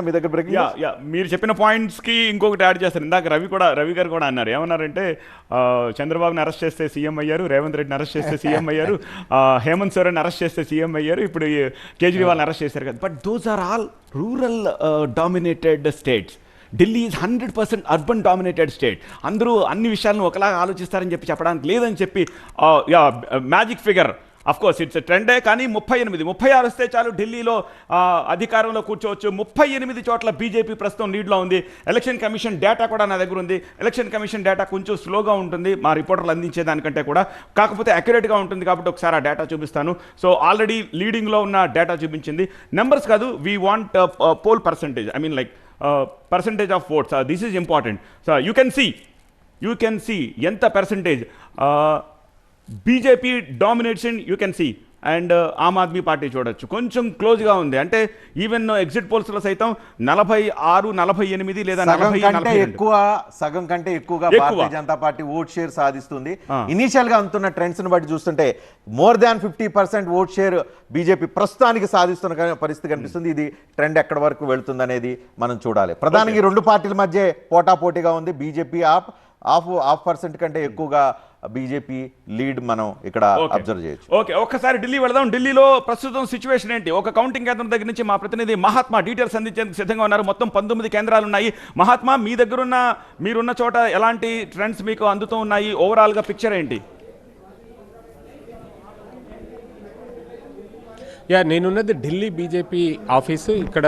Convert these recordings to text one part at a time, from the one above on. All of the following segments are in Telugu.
మీ దగ్గర బ్రేకింగ్? మీరు చెప్పిన పాయింట్స్కి ఇంకొకటి యాడ్ చేస్తారు. ఇందాక రవి గారు కూడా అన్నారు. ఏమన్నారంటే చంద్రబాబుని అరెస్ట్ చేస్తే సీఎం అయ్యారు, రేవంత్ రెడ్డిని అరెస్ట్ చేస్తే సీఎం అయ్యారు, హేమంత్ సోరెన్ అరెస్ట్ చేస్తే సీఎం అయ్యారు, ఇప్పుడు కేజ్రీవాల్ని అరెస్ట్ చేశారు కదా. But those are all rural dominated states. Delhi is 100% urban dominated state. అందరూ అన్ని విషయాలను ఒకలాగా ఆలోచిస్తారని చెప్పడానికి లేదని చెప్పి magic figure of course it's ట్రెండే. కానీ 36 వస్తే చాలు ఢిల్లీలో అధికారంలో కూర్చోవచ్చు. 38 చోట్ల బీజేపీ ప్రస్తుతం లీడ్లో ఉంది. ఎలక్షన్ కమిషన్ డేటా కూడా నా దగ్గర ఉంది. ఎలక్షన్ కమిషన్ డేటా కొంచెం స్లోగా ఉంటుంది మా రిపోర్టర్లు అందించే దానికంటే కూడా, కాకపోతే అక్యురేట్గా ఉంటుంది కాబట్టి ఒకసారి ఆ డేటా చూపిస్తాను. సో ఆల్రెడీ లీడింగ్లో ఉన్న డేటా చూపించింది. నెంబర్స్ కాదు, we want pole percentage, I mean like percentage of votes. This is important. So you can see ఎంత percentage BJP domination you can see. And Aam Aadmi Party చూడొచ్చు కొంచెం క్లోజ్గా ఉంది. అంటే ఈవెన్ ఎగ్జిట్ పోల్స్లో సైతం 46, 48 లేదా సగం కంటే ఎక్కువగా Bharatiya Janata party vote share సాధిస్తుంది. ఇనీషియల్ గా అందుతున్న ట్రెండ్స్ ని బట్టి చూస్తుంటే more than 50% vote share BJP ప్రస్తుతానికి సాధిస్తున్న పరిస్థితి కనిపిస్తుంది. ఇది ట్రెండ్ ఎక్కడి వరకు వెళుతుంది అనేది మనం చూడాలి. ప్రధానంగా రెండు పార్టీల మధ్య పోటాపోటీగా ఉంది. బీజేపీ హాఫ్ పర్సెంట్ కంటే ఎక్కువగా బీజేపీ లీడ్ మనం ఇక్కడ అబ్జర్వ్ చేయొచ్చు. ఓకే, ఒక్కసారి ఢిల్లీ వెళదాం. ఢిల్లీలో ప్రస్తుతం సిచ్యువేషన్ ఏంటి? ఒక కౌంటింగ్ కేంద్రం దగ్గర నుంచి మా ప్రతినిధి మహాత్మా డీటెయిల్స్ అందించేందుకు సిద్ధంగా ఉన్నారు. మొత్తం 19 కేంద్రాలు ఉన్నాయి. మహాత్మా, మీరున్న చోట ఎలాంటి ట్రెండ్స్ మీకు అందుతూ ఉన్నాయి? ఓవరాల్గా పిక్చర్ ఏంటి? నేనున్నది ఢిల్లీ బీజేపీ ఆఫీసు. ఇక్కడ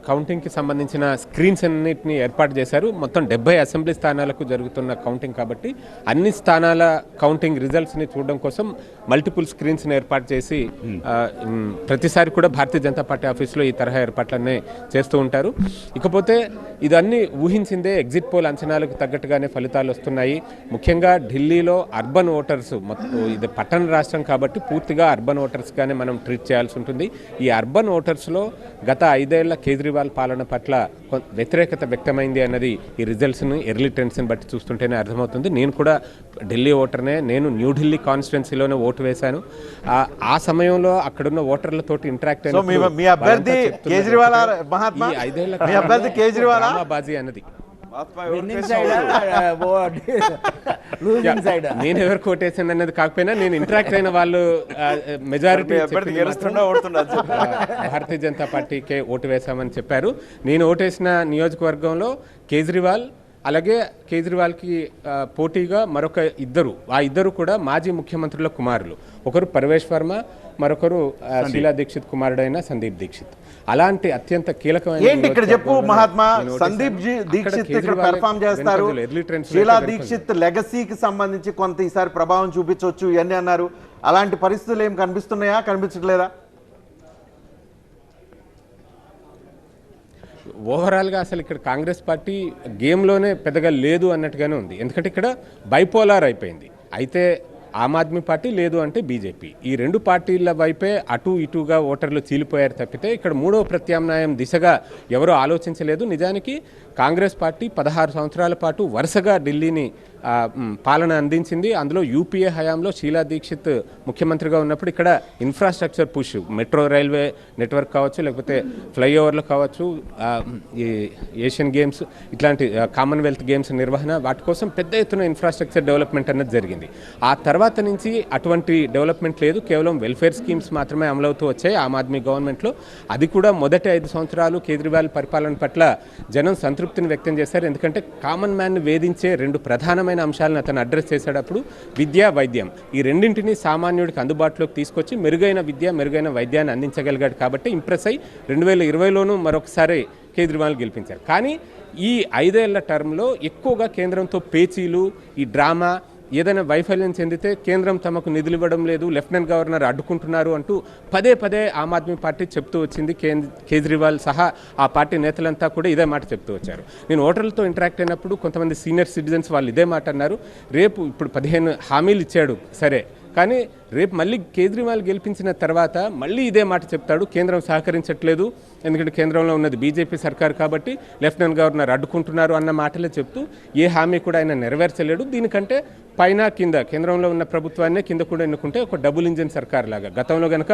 కౌంటింగ్కి సంబంధించిన స్క్రీన్స్ అన్నింటినీ ఏర్పాటు చేశారు. మొత్తం 70 అసెంబ్లీ స్థానాలకు జరుగుతున్న కౌంటింగ్ కాబట్టి అన్ని స్థానాల కౌంటింగ్ రిజల్ట్స్ని చూడడం కోసం మల్టిపుల్ స్క్రీన్స్ని ఏర్పాటు చేసి ప్రతిసారి కూడా భారతీయ జనతా పార్టీ ఆఫీసులో ఈ తరహా ఏర్పాట్లన్నీ చేస్తూ ఉంటారు. ఇకపోతే ఇదన్నీ ఊహించిందే. ఎగ్జిట్ పోల్ అంచనాలకు తగ్గట్టుగానే ఫలితాలు వస్తున్నాయి. ముఖ్యంగా ఢిల్లీలో అర్బన్ ఓటర్స్, ఇది పట్టణ రాష్ట్రం కాబట్టి పూర్తిగా అర్బన్ ఓటర్స్గానే మనం ట్రీట్ చేయాల్సి ఉంటుంది. ఈ అర్బన్ ఓటర్స్లో గత 5 ఏళ్ల కేజ్రీవాల్ పాలన పట్ల వ్యతిరేకత వ్యక్తమైంది అన్నది ఈ రిజల్ట్స్ని, ఎర్లీ ట్రెండ్స్ని బట్టి చూస్తుంటేనే అర్థమవుతుంది. నేను కూడా ఢిల్లీ ఓటర్నే. నేను న్యూఢిల్లీ కాన్స్టిట్యున్సీలోనే ఓటు వేశాను. ఆ సమయంలో అక్కడున్న ఓటర్లతోటి ఇంటరాక్ట్ అయిన బాజీ అన్నది నేను ఎవరు కోటేసాను అన్నది కాకపోయినా నేను ఇంటరాక్ట్ అయిన వాళ్ళు మెజారిటీ భారతీయ జనతా పార్టీకే ఓటు వేశామని చెప్పారు. నేను ఓటేసిన నియోజకవర్గంలో కేజ్రీవాల్, అలాగే కేజ్రీవాల్కి పోటీగా మరొక ఇద్దరు కూడా మాజీ ముఖ్యమంత్రుల కుమారులు. ఒకరు పరమేష్ వర్మ, మరొకరు శీలా దీక్షిత్ కుమారుడైన సందీప్ దీక్షిత్. అలాంటి అత్యంత కీలకమైన ఇక్కడ చెప్పు మహాత్మా, సందీప్ దీక్షిత్ ఇక్కడ పెర్ఫార్మ్ చేస్తారు. శీలా దీక్షిత్ లెగసీకి సంబంధించి కొంత ఈసారి ప్రభావం చూపించవచ్చు ఇవన్నీ అన్నారు. అలాంటి పరిస్థితులు ఏం కనిపిస్తున్నాయా, కనిపించట్లేదా? ఓవరాల్గా అసలు ఇక్కడ కాంగ్రెస్ పార్టీ గేమ్లోనే పెద్దగా లేదు అన్నట్టుగానే ఉంది. ఎందుకంటే ఇక్కడ బైపోలార్ అయిపోయింది. అయితే ఆమ్ ఆద్మీ పార్టీ లేదు అంటే బీజేపీ, ఈ రెండు పార్టీల వైపే అటు ఇటుగా ఓటర్లు చీలిపోయారు తప్పితే ఇక్కడ మూడవ ప్రత్యామ్నాయం దిశగా ఎవరూ ఆలోచించలేదు. నిజానికి కాంగ్రెస్ పార్టీ 16 సంవత్సరాల పాటు వరుసగా ఢిల్లీని పాలన అందించింది. అందులో యూపీఏ హయాంలో షీలా దీక్షిత్ ముఖ్యమంత్రిగా ఉన్నప్పుడు ఇక్కడ infrastructure push, metro railway network కావచ్చు, లేకపోతే ఫ్లైఓవర్లు కావచ్చు, ఈ ఏషియన్ గేమ్స్, ఇట్లాంటి కామన్వెల్త్ గేమ్స్ నిర్వహణ, వాటి కోసం పెద్ద ఎత్తున ఇన్ఫ్రాస్ట్రక్చర్ డెవలప్మెంట్ అన్నది జరిగింది. ఆ తర్వాత నుంచి అటువంటి డెవలప్మెంట్ లేదు. కేవలం వెల్ఫేర్ స్కీమ్స్ మాత్రమే అమలవుతూ వచ్చాయి ఆమ్ ఆద్మీ గవర్నమెంట్లో. అది కూడా మొదటి 5 సంవత్సరాలు కేజ్రీవాల్ పరిపాలన పట్ల జనం సంతృప్తిని వ్యక్తం చేశారు. ఎందుకంటే కామన్ మ్యాన్ని వేధించే 2 ప్రధానమైన అంశాలను అతను అడ్రస్ చేసేటప్పుడు విద్య, వైద్యం, ఈ రెండింటినీ సామాన్యుడికి అందుబాటులోకి తీసుకొచ్చి మెరుగైన విద్య, మెరుగైన వైద్యాన్ని అందించగలిగాడు. కాబట్టి ఇంప్రెస్ అయి 2020లోనూ మరొకసారి కేజ్రీవాల్ గెలిపించారు. కానీ ఈ 5 ఏళ్ల టర్మ్లో ఎక్కువగా కేంద్రంతో పేచీలు, ఈ డ్రామా, ఏదైనా వైఫల్యం చెందితే కేంద్రం తమకు నిధులు ఇవ్వడం లేదు, లెఫ్టినెంట్ గవర్నర్ అడ్డుకుంటున్నారు అంటూ పదే ఆమ్ ఆద్మీ పార్టీ చెప్తూ వచ్చింది. కేజ్రీవాల్ సహా ఆ పార్టీ నేతలంతా కూడా ఇదే మాట చెప్తూ వచ్చారు. నేను ఓటర్లతో ఇంటరాక్ట్ అయినప్పుడు కొంతమంది సీనియర్ సిటిజన్స్ వాళ్ళు ఇదే మాట అన్నారు. ఇప్పుడు 15 హామీలు ఇచ్చాడు, సరే కానీ రేపు మళ్ళీ కేజ్రీవాల్ గెలిపించిన తర్వాత మళ్ళీ ఇదే మాట చెప్తాడు, కేంద్రం సహకరించట్లేదు, ఎందుకంటే కేంద్రంలో ఉన్నది బీజేపీ సర్కార్ కాబట్టి లెఫ్టినెంట్ గవర్నర్ అడ్డుకుంటున్నారు అన్న మాటలే చెప్తూ ఏ హామీ కూడా ఆయన నెరవేర్చలేడు. దీనికంటే పైన కింద కేంద్రంలో ఉన్న ప్రభుత్వాన్నే కింద కూడా ఎన్నుకుంటే ఒక డబుల్ ఇంజిన్ సర్కార్ లాగా. గతంలో కనుక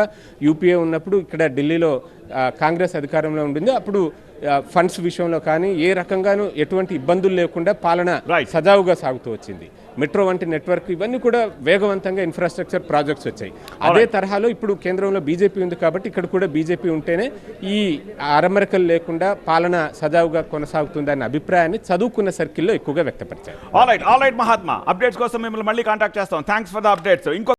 యూపీఏ ఉన్నప్పుడు ఇక్కడ ఢిల్లీలో కాంగ్రెస్ అధికారంలో ఉండింది, అప్పుడు ఫండ్స్ విషయంలో కానీ ఏ రకంగానూ ఎటువంటి ఇబ్బందులు లేకుండా పాలన సజావుగా సాగుతూ వచ్చింది. మెట్రో వంటి నెట్వర్క్ ఇవన్నీ కూడా వేగవంతంగా ఇన్ఫ్రాస్ట్రక్చర్ ప్రాజెక్ట్స్ వచ్చాయి. అదే తరహాలో ఇప్పుడు కేంద్రంలో బీజేపీ ఉంది కాబట్టి ఇక్కడ కూడా బీజేపీ ఉంటేనే ఈ అరమరికలు లేకుండా పాలన సజావుగా కొనసాగుతుందన్న అభిప్రాయాన్ని చదువుకున్న సర్కిల్లో ఎక్కువగా వ్యక్తపరిచారు. ఆల్ రైట్ మహాత్మా, అప్డేట్స్ కోసం మిమ్మల్ని మళ్ళీ కాంటాక్ట్ చేస్తాం. Thanks for the updates. ఇంకో